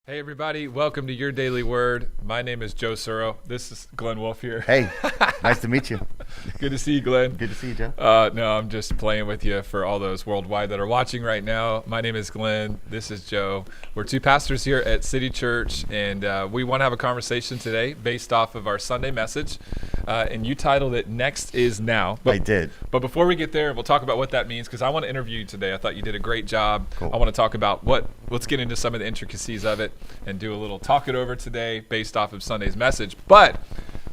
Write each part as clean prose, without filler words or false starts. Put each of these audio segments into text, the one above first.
Hey everybody, welcome to Your Daily Word. My name is Joe Suro. This is Glenn Wolf here. Hey, nice to meet you. Good to see you, Glenn. Good to see you, Joe. No, I'm just playing with you for all those worldwide that are watching right now. My name is Glenn. This is Joe. We're two pastors here at City Church, and we want to have a conversation today based off of our Sunday message. And you titled it "Next Is Now." I did. But before we get there, we'll talk about what that means because I want to interview you today. I thought you did a great job. Cool. I want to talk about let's get into some of the intricacies of it and do a little talk it over today based off of Sunday's message. But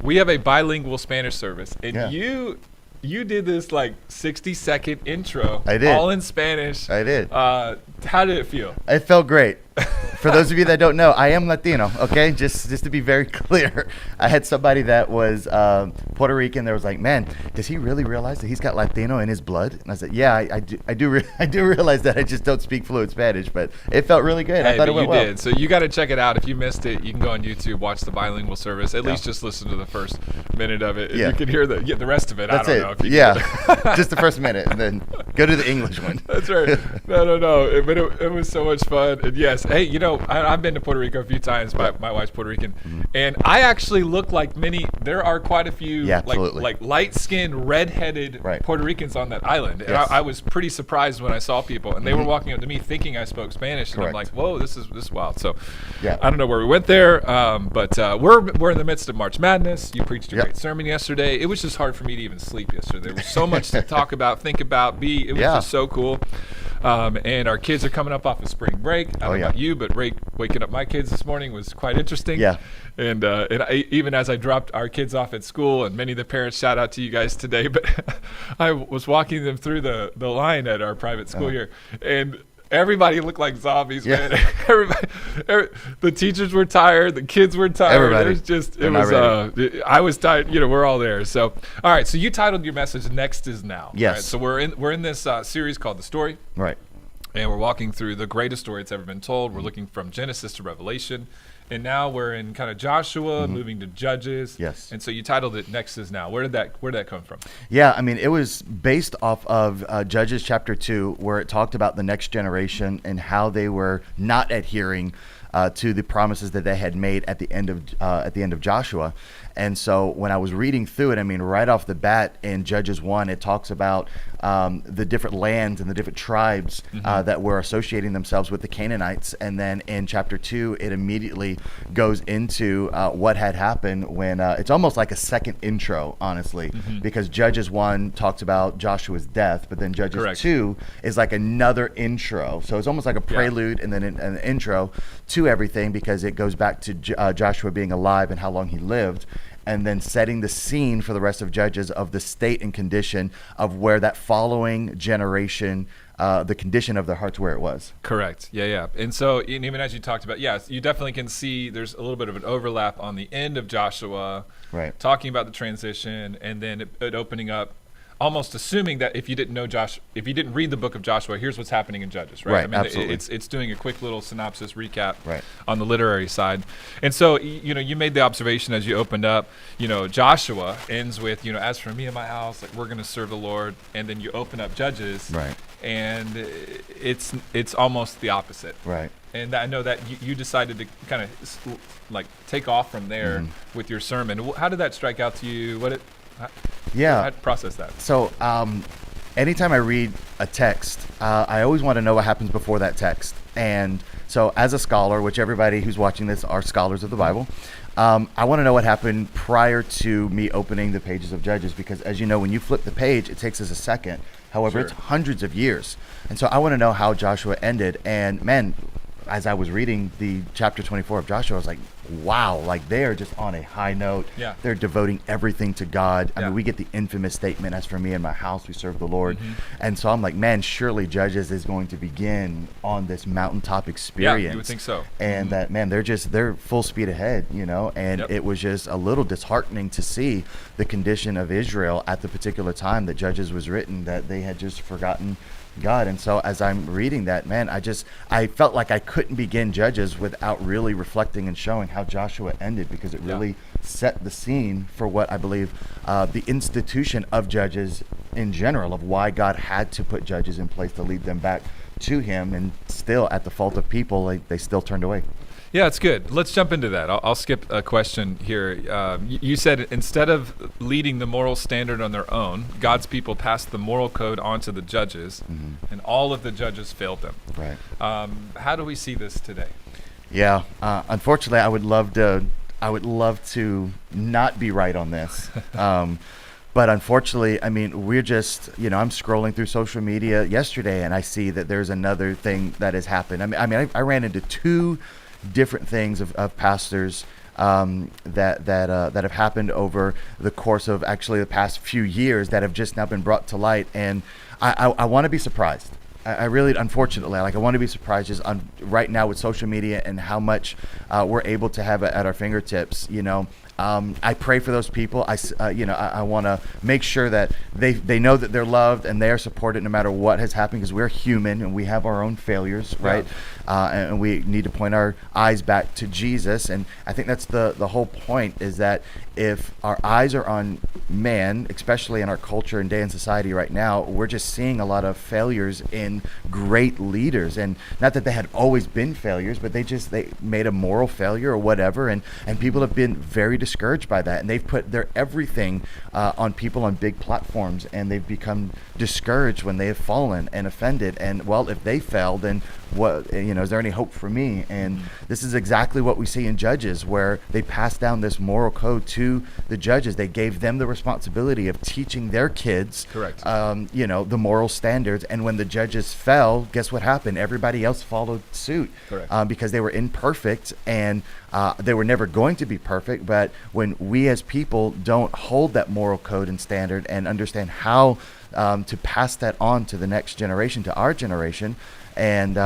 we have a bilingual Spanish service, and you did this like 60-second intro. I did. All in Spanish. I did. How did it feel? It felt great. For those of you that don't know, I am Latino, okay? Just to be very clear. I had somebody that was Puerto Rican that was like, man, does he really realize that he's got Latino in his blood? And I said, yeah, I do realize that. I just don't speak fluent Spanish, but it felt really good. Hey, I thought it but went you well. did. So you got to check it out. If you missed it, you can go on YouTube, watch the bilingual service. At least just listen to the first minute of it. And Yeah. you can hear the rest of it. That's I don't it. know if you Yeah, just the first minute, and then go to the English one. That's right. No. But it was so much fun. And yes, hey, I've been to Puerto Rico a few times. My wife's Puerto Rican. Mm-hmm. And I actually look like there are quite a few Yeah, absolutely. like light-skinned, red-headed Right. Puerto Ricans on that island. And Yes. I was pretty surprised when I saw people. And they were walking up to me thinking I spoke Spanish. And I'm Correct. like, whoa, this is wild. So Yeah. I don't know where we went there. But we're in the midst of March Madness. You preached a Yep. great sermon yesterday. It was just hard for me to even sleep yesterday. There was so much to talk about, think about, it was Yeah. just so cool. And our kids are coming up off of spring break. I don't know yeah. about you, but waking up my kids this morning was quite interesting. Yeah. And even as I dropped our kids off at school, and many of the parents, shout out to you guys today, but I was walking them through the line at our private school here, and everybody looked like zombies, Yeah. man. The teachers were tired, the kids were tired. Everybody. I was tired. We're all there. So, all right. So you titled your message "Next Is Now." Yes. Right? So we're in this series called "The Story." Right. And we're walking through the greatest story that's ever been told. We're looking from Genesis to Revelation. And now we're in kind of Joshua, moving to Judges. Yes. And so you titled it "Next Is Now." Where did that come from? Yeah, I mean, it was based off of Judges chapter 2, where it talked about the next generation and how they were not adhering to the promises that they had made at the end of Joshua. And so when I was reading through it, I mean, right off the bat in Judges 1, it talks about the different lands and the different tribes that were associating themselves with the Canaanites. And then in chapter 2, it immediately goes into what had happened when it's almost like a second intro, honestly, because Judges 1 talks about Joshua's death, but then Judges Correct. 2 is like another intro. So it's almost like a prelude and then an intro to everything, because it goes back to Joshua being alive and how long he lived, and then setting the scene for the rest of Judges of the state and condition of where that following generation, the condition of their hearts where it was. Correct. Yeah. And so even as you talked about, you definitely can see there's a little bit of an overlap on the end of Joshua, Right. talking about the transition, and then it opening up, almost assuming that if you didn't read the book of Joshua, here's what's happening in Judges, right? Right, I mean, absolutely. it's doing a quick little synopsis recap Right. on the literary side. And so, you made the observation as you opened up, Joshua ends with, as for me and my house, like we're going to serve the Lord. And then you open up Judges. Right. And it's almost the opposite. Right. And I know that you decided to kind of like take off from there with your sermon. How did that strike out to you? Yeah. How'd you process that? So anytime I read a text, I always want to know what happens before that text. And so as a scholar, which everybody who's watching this are scholars of the Bible, I want to know what happened prior to me opening the pages of Judges, because as you know, when you flip the page, it takes us a second. However, Sure. It's hundreds of years. And so I want to know how Joshua ended. And man, as I was reading the chapter 24 of Joshua, I was like, wow, like they are just on a high note. Yeah. They're devoting everything to God. I Yeah. mean, we get the infamous statement, as for me and my house, we serve the Lord. And so I'm like, man, surely Judges is going to begin on this mountaintop experience. Yeah, you would think so. And that, man, they're full speed ahead, and Yep. it was just a little disheartening to see the condition of Israel at the particular time that Judges was written, that they had just forgotten God. And so as I'm reading that, man, I felt like I couldn't begin Judges without really reflecting and showing how Joshua ended, because it really set the scene for what I believe the institution of Judges in general, of why God had to put judges in place to lead them back to him and still, at the fault of people, they still turned away. Yeah, it's good. Let's jump into that. I'll skip a question here. You said instead of leading the moral standard on their own, God's people passed the moral code onto the judges, and all of the judges failed them. Right. How do we see this today? Yeah. Unfortunately, I would love to not be right on this. But unfortunately, I mean, we're just, I'm scrolling through social media yesterday, and I see that there's another thing that has happened. I ran into two different things of pastors that have happened over the course of actually the past few years that have just now been brought to light, and I want to be surprised. I really, unfortunately, I want to be surprised just on right now with social media and how much we're able to have at our fingertips. I pray for those people. I want to make sure that they know that they're loved and they are supported no matter what has happened, because we're human and we have our own failures, right? And we need to point our eyes back to Jesus. And I think that's the whole point, is that if our eyes are on man, especially in our culture and day and society right now, we're just seeing a lot of failures in great leaders. And not that they had always been failures, but they made a moral failure or whatever. And people have been very discouraged by that. And they've put their everything on people on big platforms, and they've become discouraged when they have fallen and offended. And well, if they fell, then what, is there any hope for me? And this is exactly what we see in Judges, where they passed down this moral code to the judges. They gave them the responsibility of teaching their kids, correct, the moral standards. And when the judges fell, guess what happened? Everybody else followed suit, because they were imperfect, and they were never going to be perfect. But when we as people don't hold that moral code and standard and understand how to pass that on to the next generation, to our generation, and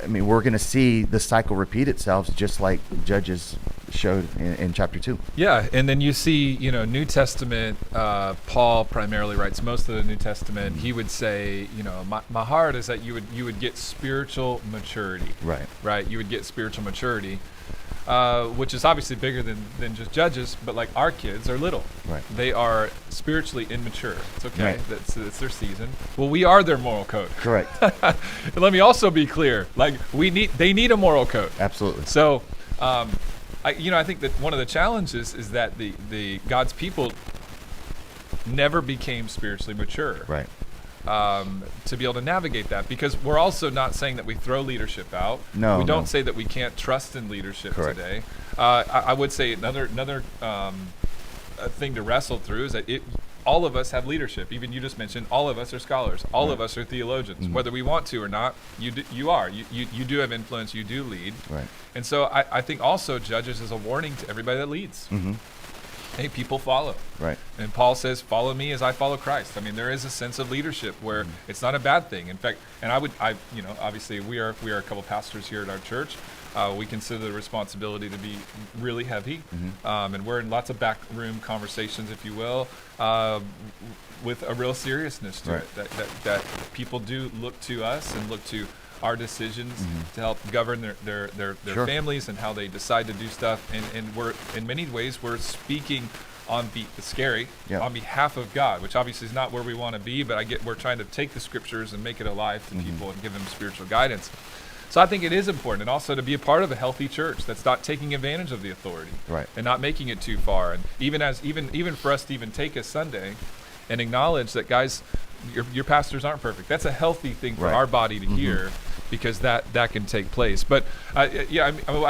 we're going to see the cycle repeat itself, just like Judges showed in chapter 2. Yeah, and then you see, New Testament, Paul primarily writes most of the New Testament. He would say, my heart is that you would get spiritual maturity. Right. You would get spiritual maturity, which is obviously bigger than just Judges, but like our kids are little. Right. They are spiritually immature. It's okay. Right. That's their season. Well, we are their moral code. Correct. And let me also be clear. Like they need a moral code. Absolutely. So, I think that one of the challenges is that the God's people never became spiritually mature. Right. To be able to navigate that, because we're also not saying that we throw leadership out. No, we don't say that we can't trust in leadership. Correct. Today. I would say another thing to wrestle through is that all of us have leadership. Even you just mentioned, all of us are scholars. All of us are theologians. Whether we want to or not, you do have influence. You do lead. Right. And so I think also Judges is a warning to everybody that leads. Hey, people follow. Right. And Paul says, follow me as I follow Christ. There is a sense of leadership where it's not a bad thing. In fact, and obviously we are a couple pastors here at our church. We consider the responsibility to be really heavy. And we're in lots of backroom conversations, if you will, with a real seriousness to it. That people do look to us and look to our decisions to help govern their families and how they decide to do stuff, and we're in many ways we're speaking it's scary, on behalf of God, which obviously is not where we want to be, but we're trying to take the scriptures and make it alive to people and give them spiritual guidance. So I think it is important, and also to be a part of a healthy church that's not taking advantage of the authority, and not making it too far. And even for us to even take a Sunday and acknowledge that, guys, your pastors aren't perfect. That's a healthy thing for our body to hear, because that can take place. But I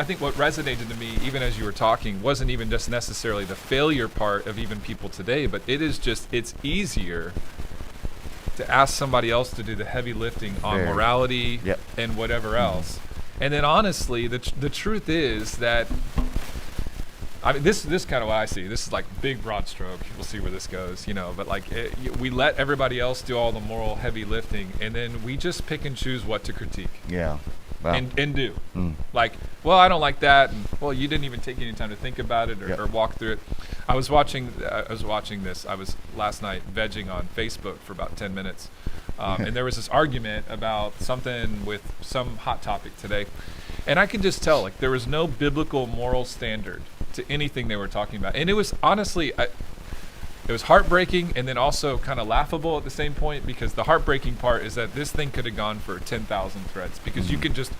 think what resonated to me, even as you were talking, wasn't even just necessarily the failure part of even people today, but it's easier to ask somebody else to do the heavy lifting on morality and whatever else. And then honestly, the truth is that, this is kind of what I see. This is like big broad stroke. We'll see where this goes, but we let everybody else do all the moral heavy lifting, and then we just pick and choose what to critique. Yeah. Wow. And do. Well, I don't like that, and well, you didn't even take any time to think about it or walk through it. I was watching this. I was last night vegging on Facebook for about 10 minutes, and there was this argument about something with some hot topic today, and I could just tell there was no biblical moral standard to anything they were talking about. And it was honestly, It was heartbreaking and then also kind of laughable at the same point, because the heartbreaking part is that this thing could have gone for 10,000 threads, because you can just,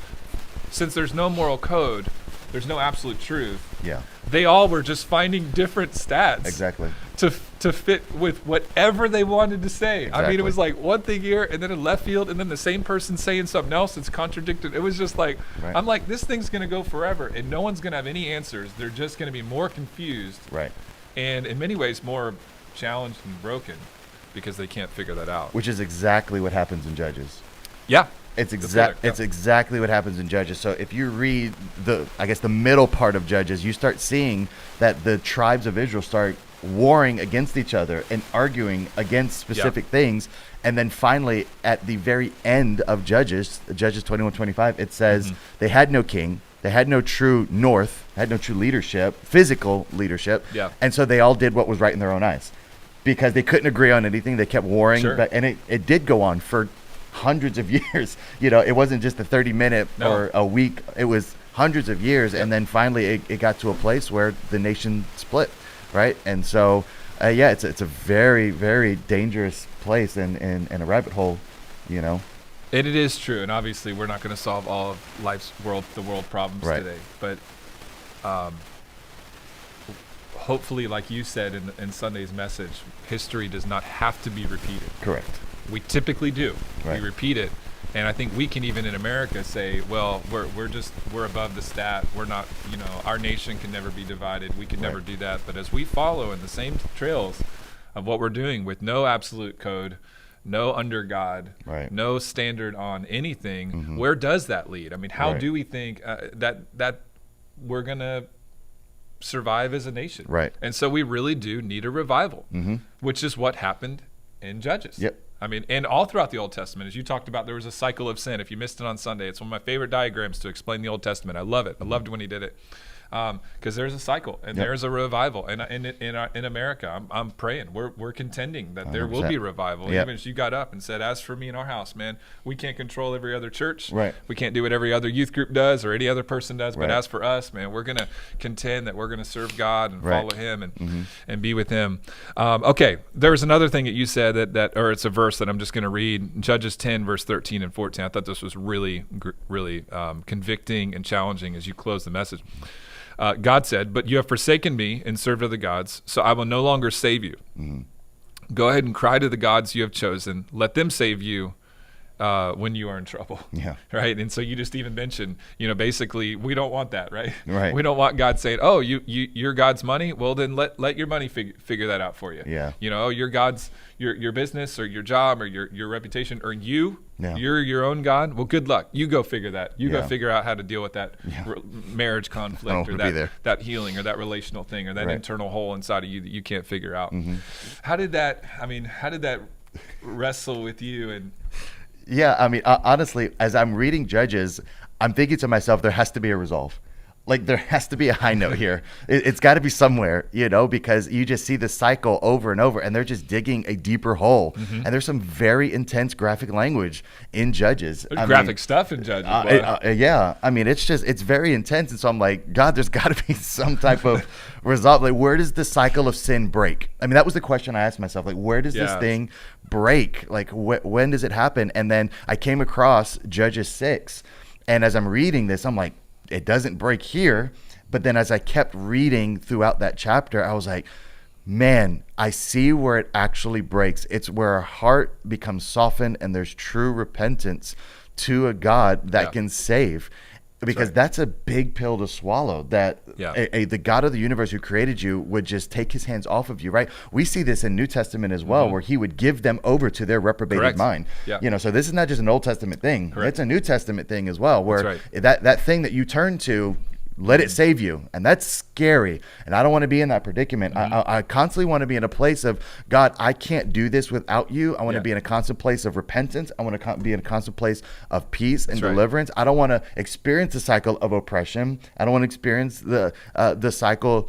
since there's no moral code, there's no absolute truth. Yeah. They all were just finding different stats Exactly. to fit with whatever they wanted to say. I mean, Exactly. it was like one thing here and then in left field and then the same person saying something else that's contradicted. It was just like, Right. I'm like, this thing's going to go forever and no one's going to have any answers. They're just going to be more confused Right. and in many ways more challenged and broken because they can't figure that out. Which is exactly what happens in Judges. Yeah. It's That's exact. correct, yeah. It's exactly what happens in Judges. So if you read the middle part of Judges, you start seeing that the tribes of Israel start warring against each other and arguing against specific things, and then finally at the very end of Judges 21:25, it says they had no king, they had no true north, had no true leadership, physical leadership, Yeah. and so they all did what was right in their own eyes, because they couldn't agree on anything. They kept warring, Sure. and it did go on for hundreds of years. It wasn't just a 30-minute No. or a week. It was hundreds of years. And then finally it got to a place where the nation split. Right. And so, it's a very, very dangerous place and a rabbit hole, And it is true. And obviously we're not going to solve all of the world problems Right. today, but, hopefully, like you said in Sunday's message, history does not have to be repeated. Correct. We typically do. Right. We repeat it. And I think we can even in America say, well, we're above the stat. We're not, our nation can never be divided. We can never Right. do that. But as we follow in the same trails of what we're doing with no absolute code, no under God, Right. no standard on anything, where does that lead? I mean, how Right. do we think that we're going to survive as a nation? Right. And so we really do need a revival, which is what happened in Judges. Yep. I mean, and all throughout the Old Testament, as you talked about, there was a cycle of sin. If you missed it on Sunday, it's one of my favorite diagrams to explain the Old Testament. I love it. I loved when he did it. Because there's a cycle and Yep. there's a revival. And in America, I'm praying. We're contending that there will 100%. be a revival. Yep. Even as you got up and said, as for me and our house, man, we can't control every other church. Right. We can't do what every other youth group does or any other person does. But Right. as for us, man, we're going to contend that we're going to serve God and Right. follow him and be with him. Okay. There was another thing that you said that or it's a verse that I'm just going to read. Judges 10, verse 13 and 14. I thought this was really convicting and challenging as you close the message. God said, "But you have forsaken me and served other gods, so I will no longer save you. Go ahead and cry to the gods you have chosen. Let them save you when you are in trouble." Yeah. Right. And so you just even mentioned, basically we don't want that, right? Right. We don't want God saying, "Oh, you're God's money. Well, then let your money figure that out for you." Yeah. Oh, you're God's your business or your job or your reputation or you. Yeah. You're your own God. Well, good luck. You go figure that. You go Yeah. figure out how to deal with that marriage conflict or wanna be there. that healing or that relational thing or that Right. internal hole inside of you that you can't figure out. How did that wrestle with you? And Yeah, I mean, honestly, as I'm reading Judges, I'm thinking to myself, there has to be a resolve. Like, there has to be a high note here. It's got to be somewhere, because you just see the cycle over and over, and they're just digging a deeper hole. And there's some very intense graphic language in Judges. graphic stuff in Judges. but- Yeah, I mean, it's very intense. And so I'm like, God, there's got to be some type of resolve. Like, where does the cycle of sin break? I mean, that was the question I asked myself. Like, where does this Yeah. thing break? Like, when does it happen? And then I came across Judges 6. And as I'm reading this, I'm like, it doesn't break here. But then as I kept reading throughout that chapter, I was like, man, I see where it actually breaks. It's where our heart becomes softened and there's true repentance to a God that Yeah. can save. Because right. that's a big pill to swallow, that Yeah. the God of the universe who created you would just take his hands off of you, right? We see this in New Testament as well, where he would give them over to their reprobated Correct. mind. Yeah. So this is not just an Old Testament thing. Correct. It's a New Testament thing as well, where That's that thing that you turn to, let it save you. And that's scary. And I don't want to be in that predicament. I constantly want to be in a place of, God, I can't do this without you. I want to Yeah. be in a constant place of repentance. I want to be in a constant place of peace and That's right. deliverance. I don't want to experience the cycle of oppression. I don't want to experience the cycle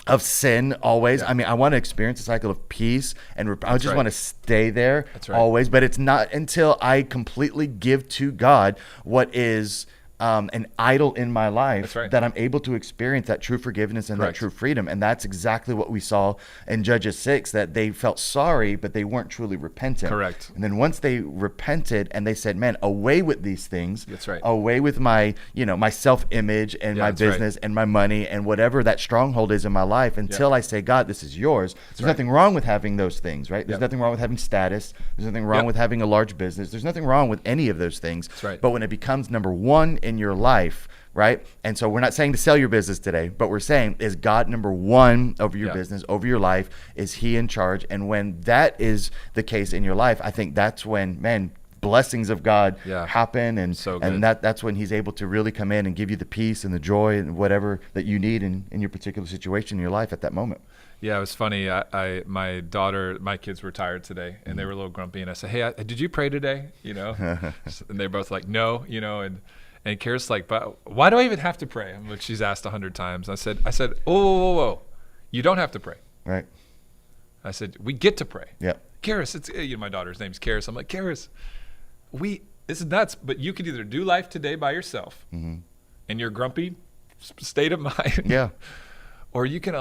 of sin always. Yeah. I mean, I want to experience a cycle of peace and I just right. want to stay there That's right. always. But it's not until I completely give to God what is an idol in my life, That's right. that I'm able to experience that true forgiveness and Correct. that true freedom. And that's exactly what we saw in Judges 6, that they felt sorry, but they weren't truly repentant. Correct. And then once they repented and they said, man, away with these things, That's right. away with my, my self-image and Yeah, my that's right. business and my money and whatever that stronghold is in my life, until I say, God, this is yours. There's right. nothing wrong with having those things, right? There's Yep. nothing wrong with having status. There's nothing wrong Yep. with having a large business. There's nothing wrong with any of those things. That's right. But when it becomes number one in your life, right? And so we're not saying to sell your business today, but we're saying, is God number one over your Yeah. business, over your life? Is he in charge? And when that is the case in your life, I think that's when, man, blessings of God Yeah. happen. And So good. and that's when he's able to really come in and give you the peace and the joy and whatever that you need in your particular situation in your life at that moment. Yeah, it was funny. My kids were tired today, and they were a little grumpy. And I said, "Hey, did you pray today?" And they're both like, "No," And Kara's like, "But why do I even have to pray?" Which she's asked 100 times. I said, "Oh, whoa, you don't have to pray." Right. I said, "We get to pray." Yeah. Karis, it's my daughter's name's Karis. I'm like, Karis, this is nuts, but you could either do life today by yourself, in your grumpy state of mind, Yeah. or you can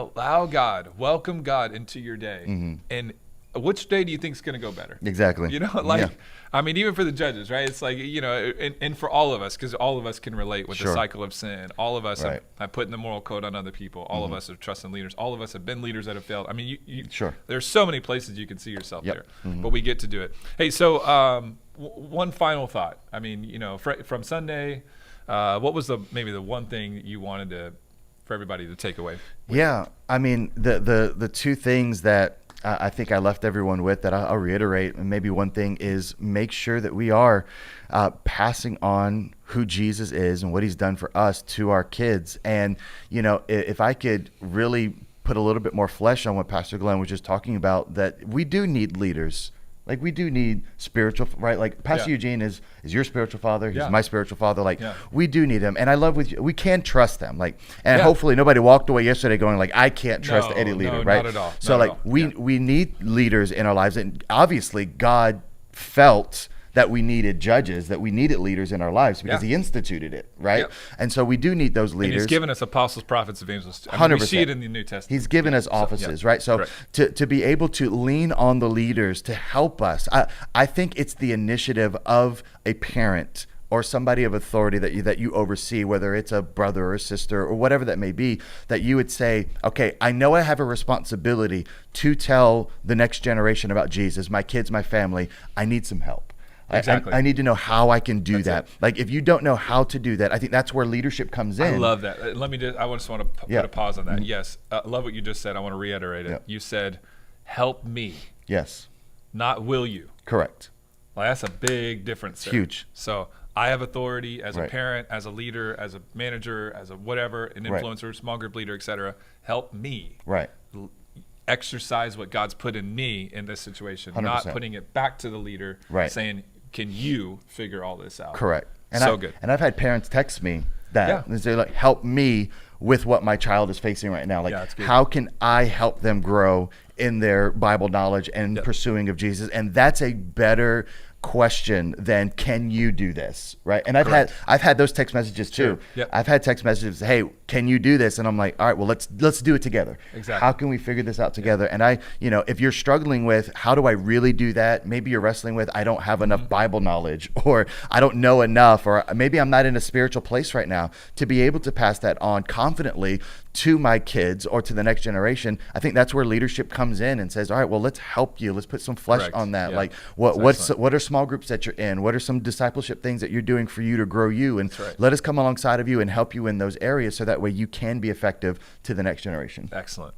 welcome God into your day. And which day do you think is going to go better? Exactly. Yeah. I mean, even for the judges, right? It's like, and for all of us, because all of us can relate with the Sure. cycle of sin. All of us Right. have put in the moral code on other people. All of us are trusting leaders. All of us have been leaders that have failed. I mean, Sure. there's so many places you can see yourself Yep. there, but we get to do it. Hey, so one final thought. I mean, from Sunday, what was maybe the one thing you wanted for everybody to take away? Yeah, I mean, the two things that I think I left everyone with that I'll reiterate, and maybe one thing is make sure that we are passing on who Jesus is and what he's done for us to our kids. And, if I could really put a little bit more flesh on what Pastor Glenn was just talking about, that we do need leaders. Like, we do need spiritual, right? Like, Pastor Yeah. Eugene is your spiritual father. He's Yeah. my spiritual father. Like, Yeah. we do need him. And I love we can trust them. Like, and Yeah. hopefully nobody walked away yesterday going like, I can't trust No, any leader, no, right? not at all. So Not at like, all. we Yeah. we need leaders in our lives. And obviously God felt that we needed judges, that we needed leaders in our lives because Yeah. he instituted it, right? Yep. And so we do need those And leaders. he's given us apostles, prophets, evangelists. I mean, we 100%. see it in the New Testament. He's given us offices, yeah. right? So Correct. to be able to lean on the leaders to help us, I think it's the initiative of a parent or somebody of authority that you oversee, whether it's a brother or a sister or whatever that may be, that you would say, okay, I know I have a responsibility to tell the next generation about Jesus, my kids, my family. I need some help. Exactly. I need to know how I can do That's that. it. Like, if you don't know how to do that, I think that's where leadership comes in. I love that. I just want to Yeah. put a pause on that. Yes. I love what you just said. I want to reiterate it. Yeah. You said, help me, Yes, not will you. correct. Well, that's a big difference. There. Huge. So I have authority as a Right. parent, as a leader, as a manager, as a whatever, an Right. influencer, small group leader, etc. Help me Right. exercise what God's put in me in this situation, 100%. not putting it back to the leader, Right. saying, can you figure all this out? Correct. And So good. And I've had parents text me that Yeah. and say, like, help me with what my child is facing right now. Like, Yeah, it's good. how can I help them grow in their Bible knowledge and Yep. pursuing of Jesus? And that's a better question than, can you do this, right? And Correct. I've had those text messages too. Sure. Yep. I've had text messages, hey, can you do this? And I'm like, all right, well, let's do it together. Exactly. How can we figure this out together? And if you're struggling with, how do I really do that? Maybe you're wrestling with, I don't have enough Bible knowledge, or I don't know enough, or maybe I'm not in a spiritual place right now to be able to pass that on confidently to my kids or to the next generation. I think that's where leadership comes in and says, all right, well, let's help you. Let's put some flesh Correct. on that. Yeah. Like, That's excellent. what are small groups that you're in? What are some discipleship things that you're doing for you to grow you? And right. let us come alongside of you and help you in those areas so that way you can be effective to the next generation. Excellent.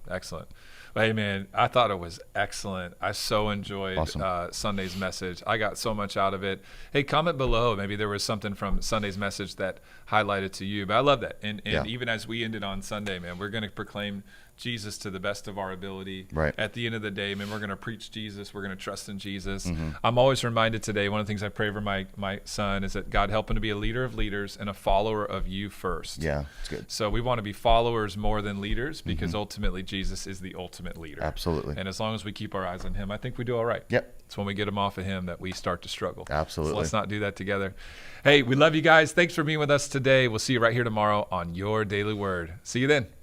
Well, hey, man, I thought it was excellent. I so enjoyed Awesome. Sunday's message. I got so much out of it. Hey, comment below. Maybe there was something from Sunday's message that highlighted to you. But I love that. And Yeah. even as we ended on Sunday, man, we're going to proclaim Jesus to the best of our ability. Right. At the end of the day, man, we're going to preach Jesus. We're going to trust in Jesus. Mm-hmm. I'm always reminded today, one of the things I pray for my son is that God help him to be a leader of leaders and a follower of you first. Yeah, it's good. So we want to be followers more than leaders, because ultimately Jesus is the ultimate leader. Absolutely. And as long as we keep our eyes on him, I think we do all right. Yep. It's when we get him off of him that we start to struggle. Absolutely. So let's not do that together. Hey, we love you guys. Thanks for being with us today. We'll see you right here tomorrow on Your Daily Word. See you then.